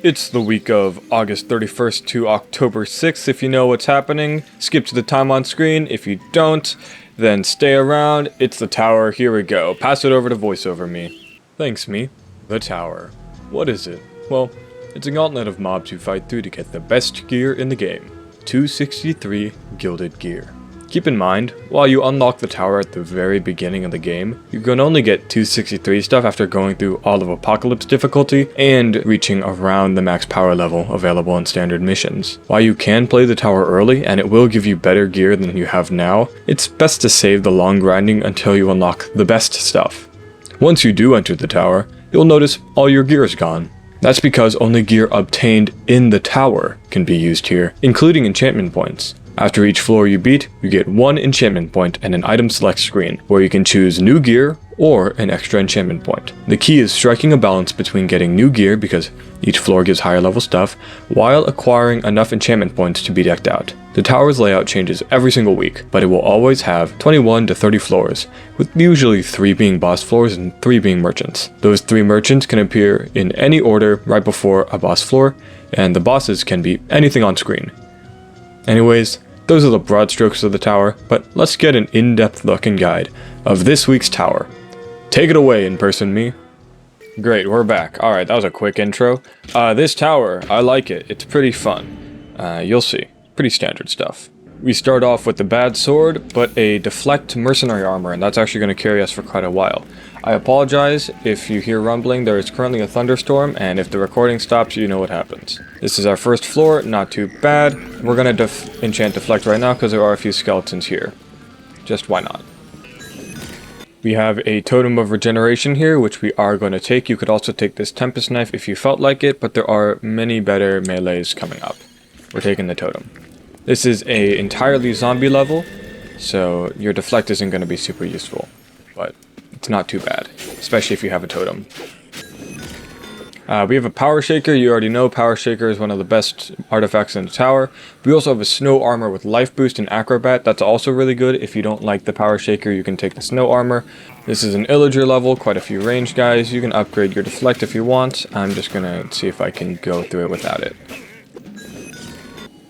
It's the week of August 31st to October 6th. If you know what's happening, skip to the time on screen. If you don't, then stay around. It's the tower. Here we go. Pass it over to voiceover me. Thanks, me. The tower. What is it? Well, it's a gauntlet of mobs you fight through to get the best gear in the game. 263 gilded gear. Keep in mind, while you unlock the tower at the very beginning of the game, you can only get 263 stuff after going through all of Apocalypse difficulty and reaching around the max power level available in standard missions. While you can play the tower early and it will give you better gear than you have now, it's best to save the long grinding until you unlock the best stuff. Once you do enter the tower, you'll notice all your gear is gone. That's because only gear obtained in the tower can be used here, including enchantment points. After each floor you beat, you get 1 enchantment point and an item select screen, where you can choose new gear or an extra enchantment point. The key is striking a balance between getting new gear, because each floor gives higher level stuff, while acquiring enough enchantment points to be decked out. The tower's layout changes every single week, but it will always have 21 to 30 floors, with usually 3 being boss floors and 3 being merchants. Those 3 merchants can appear in any order right before a boss floor, and the bosses can be anything on screen. Anyways, those are the broad strokes of the tower, but let's get an in-depth look and guide of this week's tower. Take it away, in-person me. Great, we're back. Alright, that was a quick intro. This tower, I like it. It's pretty fun. You'll see. Pretty standard stuff. We start off with the bad sword, but a deflect mercenary armor, and that's actually going to carry us for quite a while. I apologize if you hear rumbling. There is currently a thunderstorm, and if the recording stops, you know what happens. This is our first floor, not too bad. We're going to enchant deflect right now because there are a few skeletons here. Just why not? We have a totem of regeneration here, which we are going to take. You could also take this tempest knife if you felt like it, but there are many better melees coming up. We're taking the totem. This is a entirely zombie level, so your deflect isn't going to be super useful, but it's not too bad, especially if you have a totem. We have a power shaker. You already know power shaker is one of the best artifacts in the tower. We also have a snow armor with life boost and acrobat. That's also really good. If you don't like the power shaker, you can take the snow armor. This is an illager level, quite a few range guys. You can upgrade your deflect if you want. I'm just gonna see if I can go through it without it.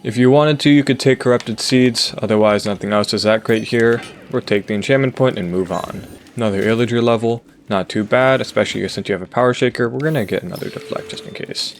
If you wanted to, you could take corrupted seeds. Otherwise, nothing else is that great here. We'll take the enchantment point and move on. Another illager level. Not too bad, especially since you have a power shaker. We're gonna get another deflect just in case.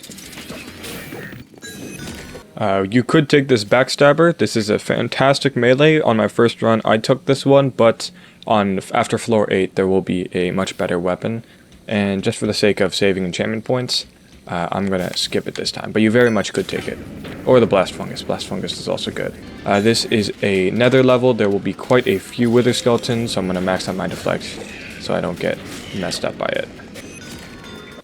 You could take this backstabber. This is a fantastic melee. On my first run, I took this one, but after floor 8, there will be a much better weapon. And just for the sake of saving enchantment points, I'm gonna skip it this time. But you very much could take it. Or the blast fungus. Blast fungus is also good. This is a nether level. There will be quite a few wither skeletons, so I'm gonna max out my deflect so I don't get messed up by it.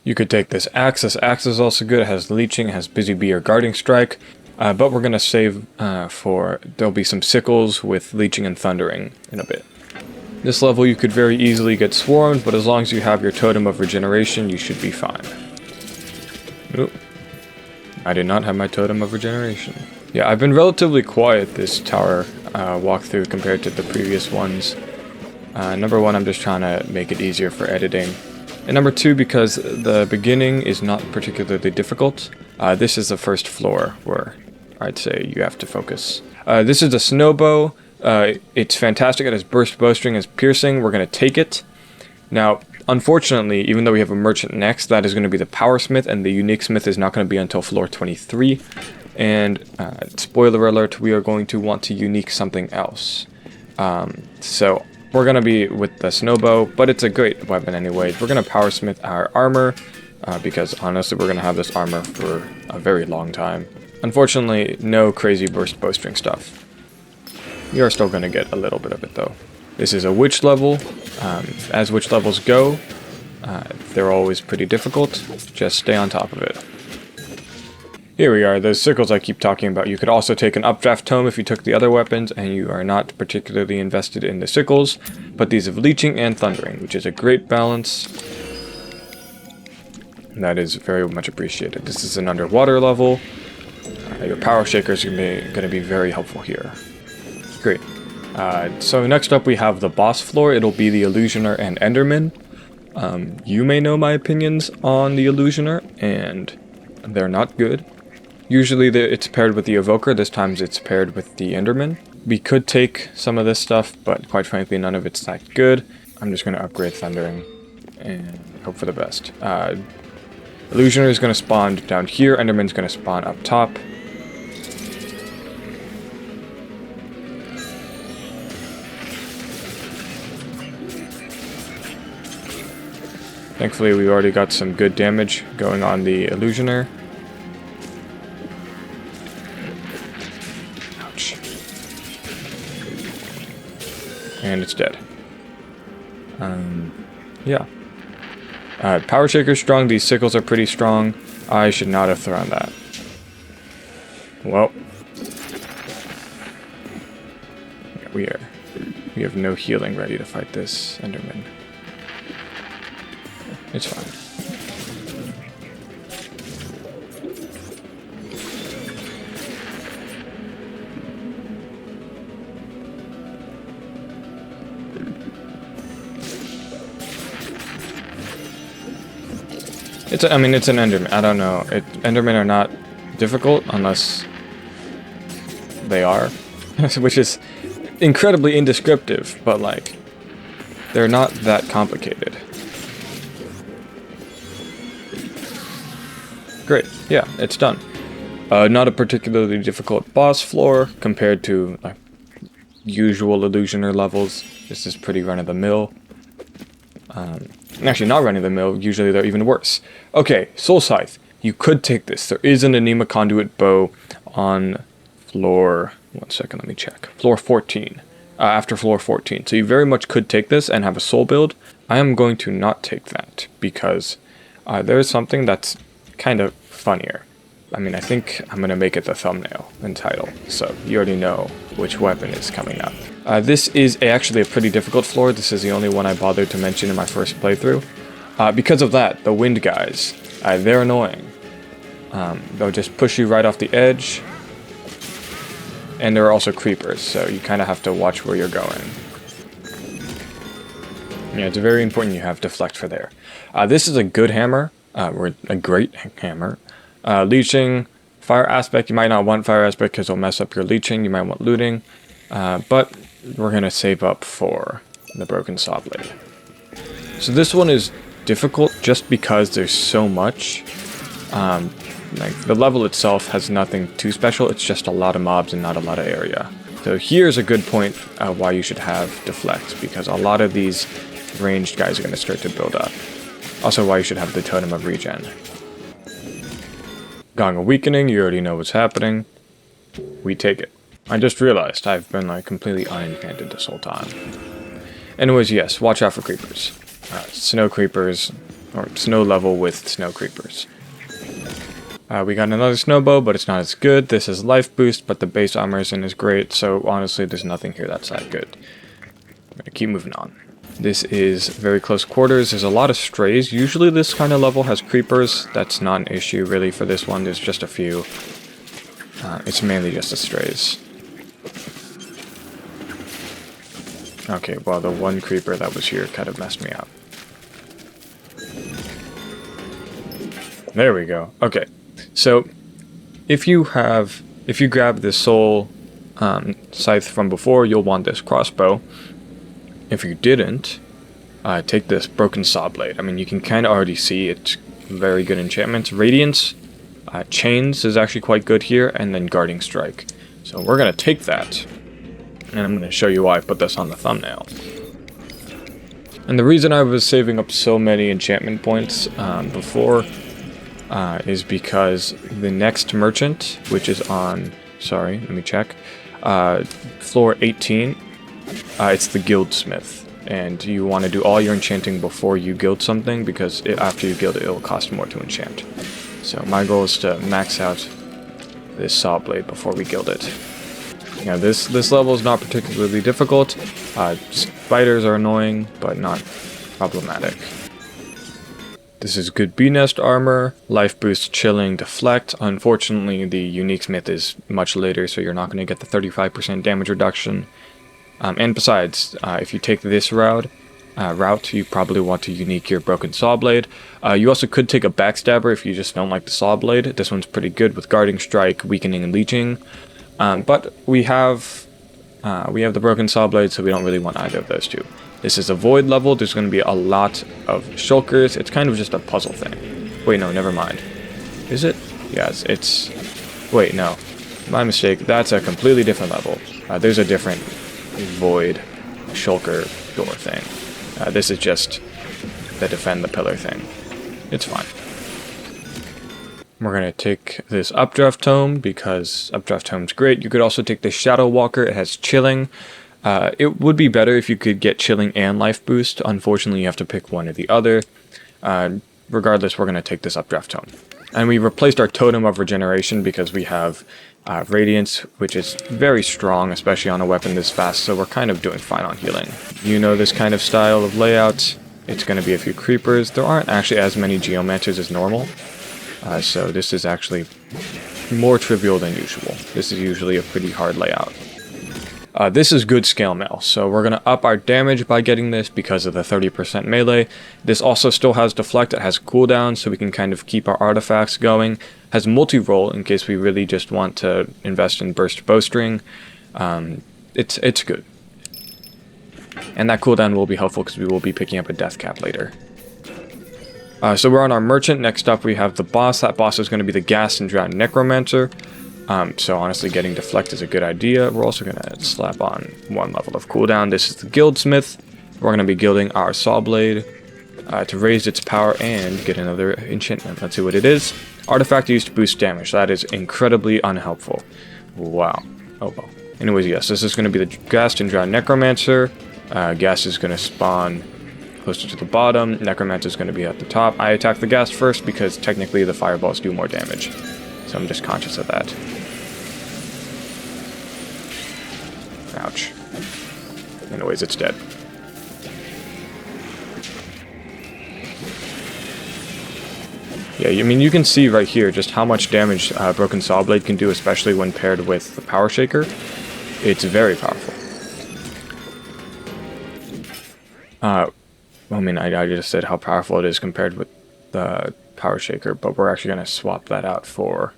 You could take this axe. This axe is also good. It has leeching, it has busy bee or guarding strike. But we're gonna save there'll be some sickles with leeching and thundering in a bit. This level you could very easily get swarmed, but as long as you have your totem of regeneration, you should be fine. Oop. I did not have my totem of regeneration. Yeah, I've been relatively quiet this tower walkthrough compared to the previous ones. Number 1, I'm just trying to make it easier for editing. And number 2, because the beginning is not particularly difficult. This is the first floor where I'd say you have to focus. This is a snow bow. It's fantastic. It has burst bowstring, as piercing. We're going to take it. Now, unfortunately, even though we have a merchant next, that is going to be the power smith, and the unique smith is not going to be until floor 23. And spoiler alert, we are going to want to unique something else. So we're going to be with the snowbow, but it's a great weapon anyway. We're going to power smith our armor, because honestly we're going to have this armor for a very long time. Unfortunately, no crazy burst bowstring stuff. You are still going to get a little bit of it though. This is a witch level. As witch levels go, they're always pretty difficult. Just stay on top of it. Here we are, those sickles I keep talking about. You could also take an updraft tome if you took the other weapons and you are not particularly invested in the sickles, but these have leeching and thundering, which is a great balance. And that is very much appreciated. This is an underwater level. Your power shaker is going to be very helpful here. Great. So next up we have the boss floor. It'll be the Illusioner and Enderman. You may know my opinions on the Illusioner, and They're not good. Usually it's paired with the Evoker, this time it's paired with the Enderman. We could take some of this stuff, but quite frankly none of it's that good. I'm just going to upgrade Thundering and hope for the best. Illusioner is going to spawn down here, Enderman's going to spawn up top. Thankfully we already got some good damage going on the Illusioner. Ouch. And it's dead. Yeah. Power Shaker's strong, these sickles are pretty strong. I should not have thrown that. Well. Yeah, we have no healing ready to fight this Enderman. It's fine. I mean, it's an Enderman. I don't know. Endermen are not difficult unless they are, which is incredibly indescriptive, but like, they're not that complicated. Great, yeah, it's done. Not a particularly difficult boss floor compared to like usual Illusioner levels. This is pretty run-of-the-mill. Actually, not run-of-the-mill, usually they're even worse. Okay, Soul Scythe. You could take this. There is an Anima Conduit bow on floor... One second, let me check. Floor 14. After floor 14. So you very much could take this and have a soul build. I am going to not take that because there is something that's kind of funnier. I mean, I think I'm going to make it the thumbnail and title, so you already know which weapon is coming up. This is actually a pretty difficult floor. This is the only one I bothered to mention in my first playthrough. Because of that, the wind guys, they're annoying. They'll just push you right off the edge. And there are also creepers, so you kind of have to watch where you're going. Yeah, it's very important you have deflect for there. This is a good hammer, or a great hammer. Leeching, fire aspect, you might not want fire aspect because it'll mess up your leeching, you might want looting, but we're going to save up for the broken Sawblade. So this one is difficult just because there's so much. Like the level itself has nothing too special, it's just a lot of mobs and not a lot of area. So here's a good point why you should have deflect, because a lot of these ranged guys are going to start to build up. Also why you should have the Totem of Regen. Gong of Weakening, you already know what's happening. We take it. I just realized I've been like completely unenchanted this whole time. Anyways, yes, watch out for creepers. Snow creepers, or snow level with snow creepers. We got another snowbow, but it's not as good. This is life boost, but the base armor isn't as great, so honestly there's nothing here that's that good. I'm gonna keep moving on. This is very close quarters. There's a lot of strays. Usually this kind of level has creepers. That's not an issue really for this one. There's just a few. It's mainly just the strays. Okay, well the one creeper that was here kind of messed me up. There we go. Okay, so if you grab this soul scythe from before, you'll want this crossbow. If you didn't, take this broken Sawblade. I mean, you can kind of already see it's very good enchantments. Radiance, Chains is actually quite good here, and then Guarding Strike. So we're going to take that, and I'm going to show you why I put this on the thumbnail. And the reason I was saving up so many enchantment points before is because the next merchant, which is on, sorry, let me check, floor 18, it's the Guildsmith, and you want to do all your enchanting before you guild something, because after you guild it, it'll cost more to enchant. So my goal is to max out this Sawblade before we guild it. Now this level is not particularly difficult. Spiders are annoying, but not problematic. This is good bee nest armor, life boost, chilling, deflect. Unfortunately, the unique smith is much later, so you're not going to get the 35% damage reduction. And besides, if you take this route, route, you probably want to unique your broken Sawblade. You also could take a backstabber if you just don't like the Sawblade. This one's pretty good with guarding strike, weakening, and leeching. But we have the broken Sawblade, so we don't really want either of those two. This is a void level. There's going to be a lot of shulkers. It's kind of just a puzzle thing. Wait, no, never mind. Is it? Yes, it's... Wait, no. My mistake. That's a completely different level. There's a different void shulker door thing. This is just the defend the pillar thing. It's fine. We're going to take this Updraft Tome because Updraft Tome's great. You could also take the Shadow Walker. It has chilling. It would be better if you could get chilling and life boost. Unfortunately, you have to pick one or the other. Regardless, we're going to take this Updraft Tome. And we replaced our Totem of Regeneration because we have Radiance, which is very strong, especially on a weapon this fast, so we're kind of doing fine on healing. You know this kind of style of layout. It's going to be a few creepers. There aren't actually as many Geomancers as normal, so this is actually more trivial than usual. This is usually a pretty hard layout. This is good scale mail, so we're going to up our damage by getting this because of the 30% melee. This also still has deflect, it has cooldown, so we can kind of keep our artifacts going. Has multi-roll in case we really just want to invest in burst bowstring. It's good. And that cooldown will be helpful because we will be picking up a death cap later. So we're on our merchant. Next up we have the boss. That boss is going to be the Gas and Drown Necromancer. So honestly, getting deflect is a good idea. We're also going to slap on one level of cooldown. This is the Guildsmith. We're going to be gilding our Sawblade to raise its power and get another enchantment. Let's see what it is. Artifact used to boost damage. That is incredibly unhelpful. Wow. Oh well. Anyways, yes, this is going to be the Gas and Drown Necromancer. Gas is going to spawn closer to the bottom. Necromancer is going to be at the top. I attack the Gas first because technically the fireballs do more damage. So I'm just conscious of that. Ouch. Anyways, it's dead. Yeah, I mean, you can see right here just how much damage Broken Sawblade can do, especially when paired with the Power Shaker. It's very powerful. I mean, I just said how powerful it is compared with the Power Shaker, but we're actually going to swap that out for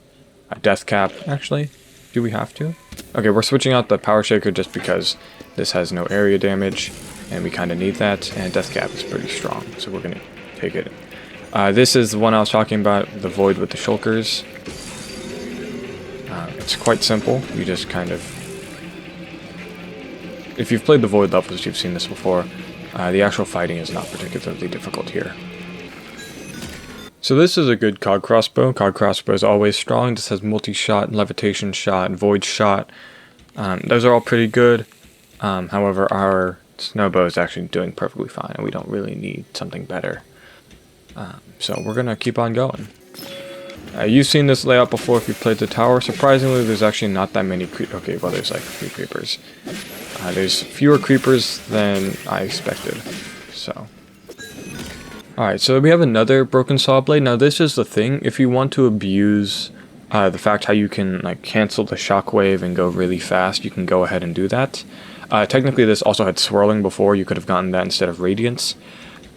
a Death Cap. Actually, do we have to? Okay, we're switching out the Power Shaker just because this has no area damage, and we kind of need that, and Death Cap is pretty strong, so we're going to take it. This is the one I was talking about, the Void with the Shulkers. It's quite simple. You just kind of... If you've played the Void levels, you've seen this before. The actual fighting is not particularly difficult here. So this is a good cog crossbow. Cog crossbow is always strong. This has multi-shot, levitation shot, void shot. Those are all pretty good. However, our snowbow is actually doing perfectly fine, and we don't really need something better. So we're gonna keep on going. You've seen this layout before if you played the tower. Surprisingly, there's actually not that many okay, well, there's like 3 creepers. There's fewer creepers than I expected. So. Alright, so we have another Broken Sawblade. Now this is the thing, if you want to abuse the fact how you can like cancel the shockwave and go really fast, you can go ahead and do that. Technically this also had swirling before, you could have gotten that instead of radiance.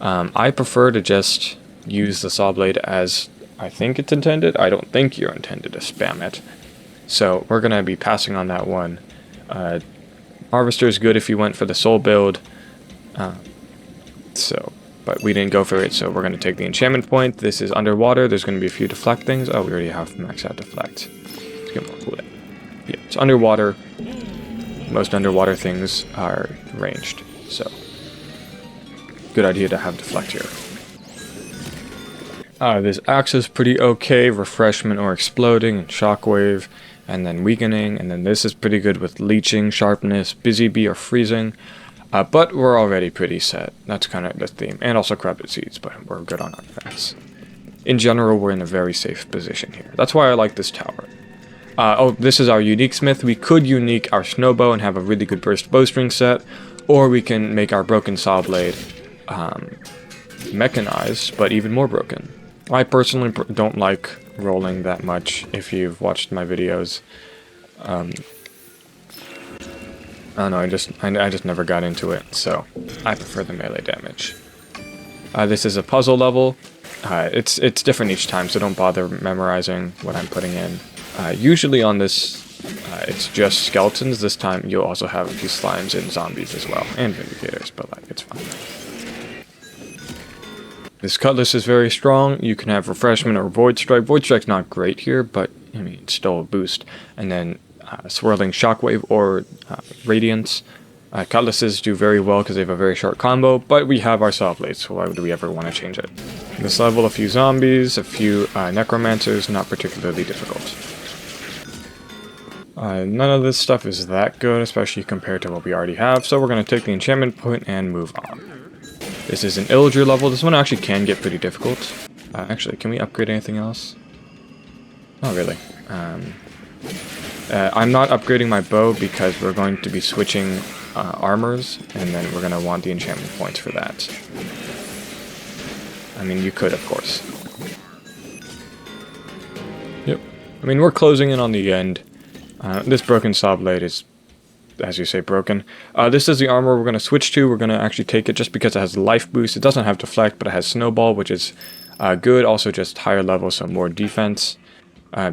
I prefer to just use the Sawblade as I think it's intended. I don't think you're intended to spam it. So we're going to be passing on that one. Harvester is good if you went for the soul build. But we didn't go for it, so we're going to take the enchantment point. This is underwater. There's going to be a few deflect things. Oh, we already have max out deflect. Let's get more cooldown. Yeah, it's underwater. Most underwater things are ranged, so good idea to have deflect here. This axe is pretty okay. Refreshment or exploding, and shockwave, and then weakening, and then this is pretty good with leeching, sharpness, busy bee, or freezing. But we're already pretty set. That's kind of the theme. And also corrupted seeds, but we're good on our defense. In general, we're in a very safe position here. That's why I like this tower. Oh, this is our unique smith. We could unique our snowbow and have a really good burst bowstring set, or we can make our broken sawblade mechanized, but even more broken. I personally don't like rolling that much if you've watched my videos. I don't know, I just never got into it, so I prefer the melee damage. This is a puzzle level. It's different each time, so don't bother memorizing what I'm putting in. Usually on this, it's just skeletons. This time you'll also have a few slimes and zombies as well, and vindicators, but like, it's fine. This cutlass is very strong. You can have refreshment or void strike. Void strike's not great here, but I mean, it's still a boost. And then swirling shockwave or radiance. Cutlasses do very well because they have a very short combo, but we have our Sawblade, so why would we ever want to change it? This level, a few zombies, a few necromancers, not particularly difficult. None of this stuff is that good, especially compared to what we already have, so we're going to take the enchantment point and move on. This is an Illager level. This one actually can get pretty difficult. Actually, can we upgrade anything else? Not really. I'm not upgrading my bow because we're going to be switching armors, and then we're going to want the enchantment points for that. I mean, you could, of course. Yep. I mean, we're closing in on the end. This broken Sawblade is, as you say, broken. This is the armor we're going to switch to. We're going to actually take it just because it has life boost. It doesn't have deflect, but it has snowball, which is good. Also just higher level, so more defense.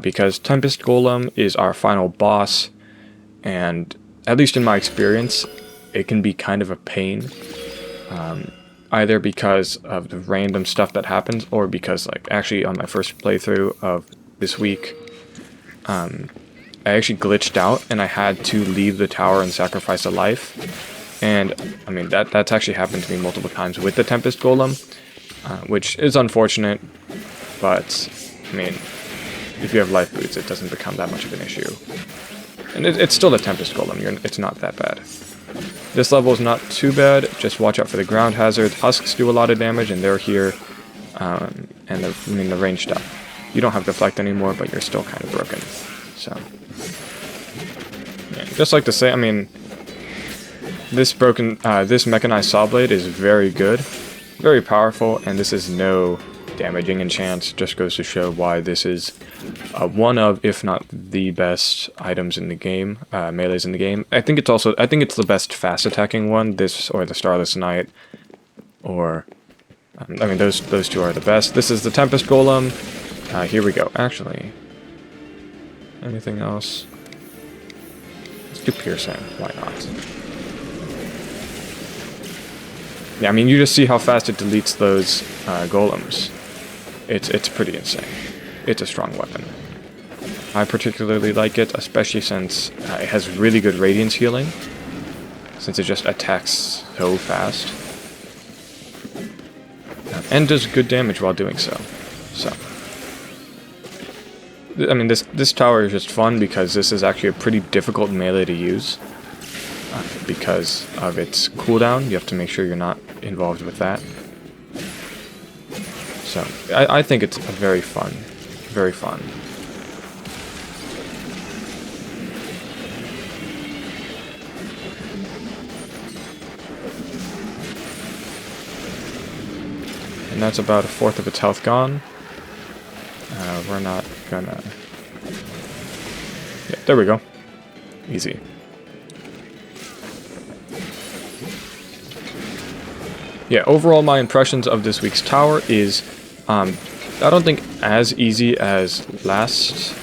Because Tempest Golem is our final boss, and at least in my experience, it can be kind of a pain. Either because of the random stuff that happens, or because, like, actually on my first playthrough of this week, I actually glitched out and I had to leave the tower and sacrifice a life. And I mean, that's actually happened to me multiple times with the Tempest Golem, which is unfortunate, but I mean, if you have life boots, it doesn't become that much of an issue. And it's still a Tempest Golem, it's not that bad. This level is not too bad, just watch out for the ground hazards. Husks do a lot of damage, and they're here, and the range stuff. You don't have deflect anymore, but you're still kind of broken, so. Yeah, just like to say, I mean, this mechanized Sawblade is very good, very powerful, and this is no damaging enchants. Just goes to show why this is one of, if not the best items in the game, melees in the game. I think it's the best fast attacking one. This or the Starless Knight, or I mean those two are the best. This is the Tempest Golem. Here we go. Actually, anything else? Let's do piercing. Why not? Yeah, I mean, you just see how fast it deletes those golems. It's pretty insane. It's a strong weapon. I particularly like it, especially since it has really good radiance healing, since it just attacks so fast. And does good damage while doing so. So, I mean, this tower is just fun because this is actually a pretty difficult melee to use. Because of its cooldown, you have to make sure you're not involved with that. So, I think it's very fun. Very fun. And that's about a fourth of its health gone. We're not gonna... Yeah, there we go. Easy. Yeah, overall my impressions of this week's tower is, I don't think as easy as last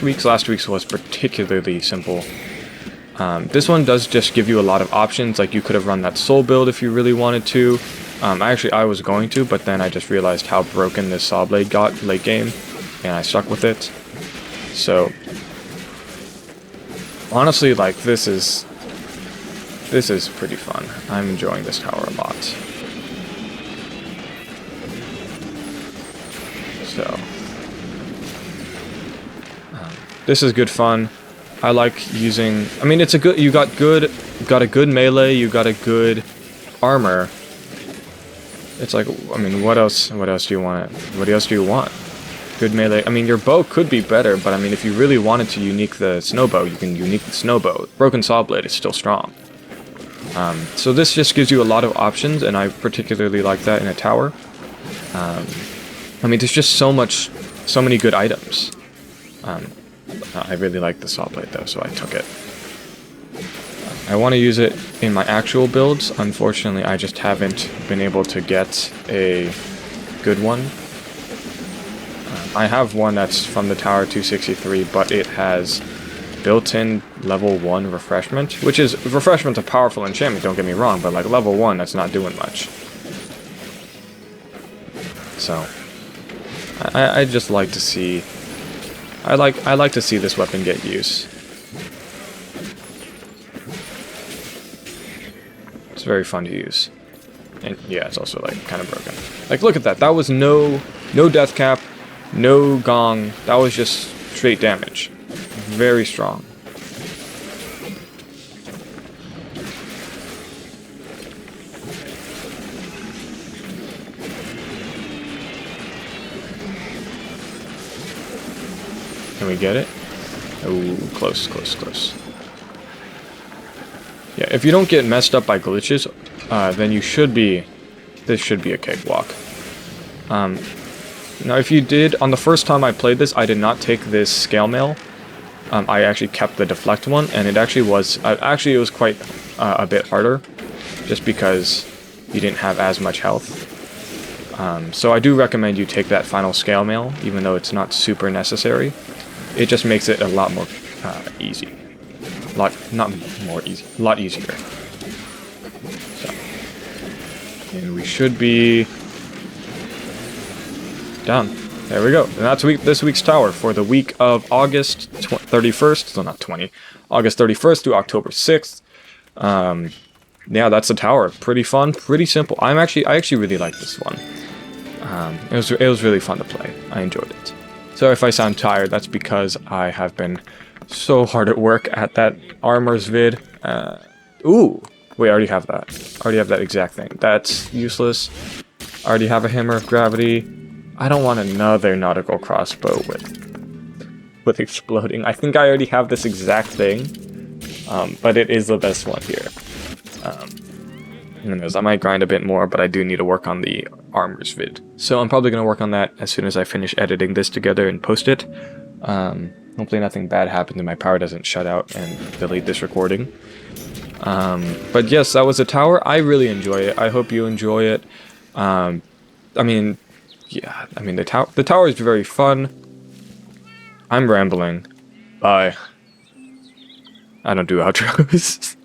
week's. Last week's was particularly simple. This one does just give you a lot of options, like you could have run that soul build if you really wanted to. I was going to, but then I just realized how broken this Sawblade got late game, and I stuck with it. So, honestly, like, this is pretty fun. I'm enjoying this tower a lot. So, this is good fun. I like using, I mean, it's a good, you got a good melee, you got a good armor. It's like, I mean, what else do you want? What else do you want? Good melee. I mean, your bow could be better, but I mean, if you really wanted to unique the snowbow, you can unique the snowbow. Broken Sawblade is still strong. So this just gives you a lot of options, and I particularly like that in a tower. I mean, there's just so many good items. I really like the Sawblade though, so I took it. I want to use it in my actual builds. Unfortunately, I just haven't been able to get a good one. I have one that's from the Tower 263, but it has built-in level 1 refreshment, which is refreshment a powerful enchantment, don't get me wrong, but like level 1, that's not doing much. So I just like to see I like to see this weapon get use. It's very fun to use. And yeah, it's also like kind of broken. Like look at that. That was no death cap, no gong. That was just straight damage. Very strong. Can we get it? Oh, close, close, close. Yeah, if you don't get messed up by glitches, then you should be... This should be a cakewalk. Now, if you did... On the first time I played this, I did not take this scale mail. I actually kept the deflect one, and it actually was... actually, it was quite a bit harder, just because you didn't have as much health. So I do recommend you take that final scale mail, even though it's not super necessary. It just makes it a lot more easy. Not more easy, a lot easier. So. And we should be done. There we go. And that's this week's tower for the week of August 31st. So not 20. August 31st to October 6th. Yeah, that's the tower. Pretty fun, pretty simple. I actually really like this one. It was really fun to play. I enjoyed it. So if I sound tired, that's because I have been so hard at work at that armors vid. Ooh, wait, I already have that. I already have that exact thing. That's useless. I already have a hammer of gravity. I don't want another nautical crossbow with exploding. I think I already have this exact thing, but it is the best one here. Who knows, I might grind a bit more, but I do need to work on the armors vid. So I'm probably going to work on that as soon as I finish editing this together and post it. Hopefully nothing bad happens and my power doesn't shut out and delete this recording. But yes, that was a tower. I really enjoy it. I hope you enjoy it. I mean, yeah, I mean, the tower is very fun. I'm rambling. Bye. I don't do outros.